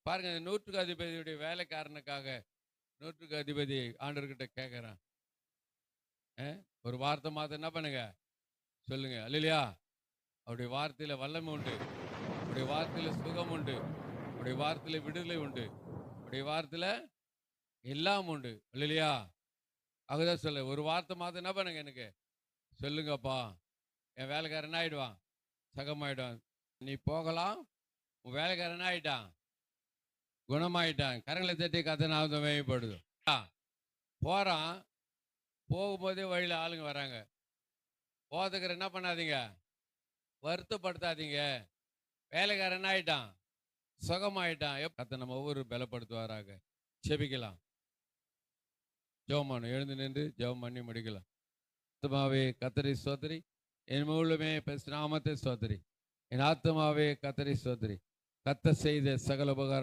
பாருங்க, இந்த நூற்றுக்கு அதிபதியுடைய வேலைக்காரனுக்காக நூற்றுக்கு அதிபதி ஆண்டவர்கிட்ட கேட்கிறான். ஒரு வார்த்தை மாத்த என்ன பண்ணுங்க சொல்லுங்க. அல்லேலூயா. அவருடைய வார்த்தையில வல்லமை உண்டு. அவருடைய வார்த்தையில சுகம் உண்டு. அவருடைய வார்த்தையில விடுதலை உண்டு. அவருடைய வார்த்தையில எல்லாம் உண்டு. அல்லேலூயா. அதுதான் சொல்ல ஒரு வார்த்தை மாத்த என்ன பண்ணுங்க எனக்கு சொல்லுங்கப்பா. என் வேலைக்காரன் என்ன ஆயிடுவான்? சகமாயிடுவான். நீ போகலாம். உன் வேலைக்காரன் என்ன ஆயிட்டான்? குணமாயிட்டான். கரங்களை தட்டி கர்த்தர் நாமத்தை மகிமைப்படுது. போறான். போகும்போதே வழியில ஆளுங்க வராங்க. போறதுக்கு என்ன பண்ணாதீங்க, வருத்தப்படுத்தாதீங்க. வேலைக்காரன் என்ன ஆயிட்டான்? சுகமாயிட்டான். கர்த்தர் நம்ம ஒவ்வொரு பலப்படுத்துவாராக. செபிக்கலாம். ஜெபம் பண்ணு. எழுந்து நின்று ஜெபம் பண்ணி முடிக்கலாம். ஆத்துமாவே கர்த்தரை ஸ்தோத்திரி. என் முழுமே நாமத்தை ஸ்தோத்திரி. என் ஆத்துமாவே கர்த்தரை ஸ்தோத்திரி. கர்த்தர் செய்த சகல உபகாரம்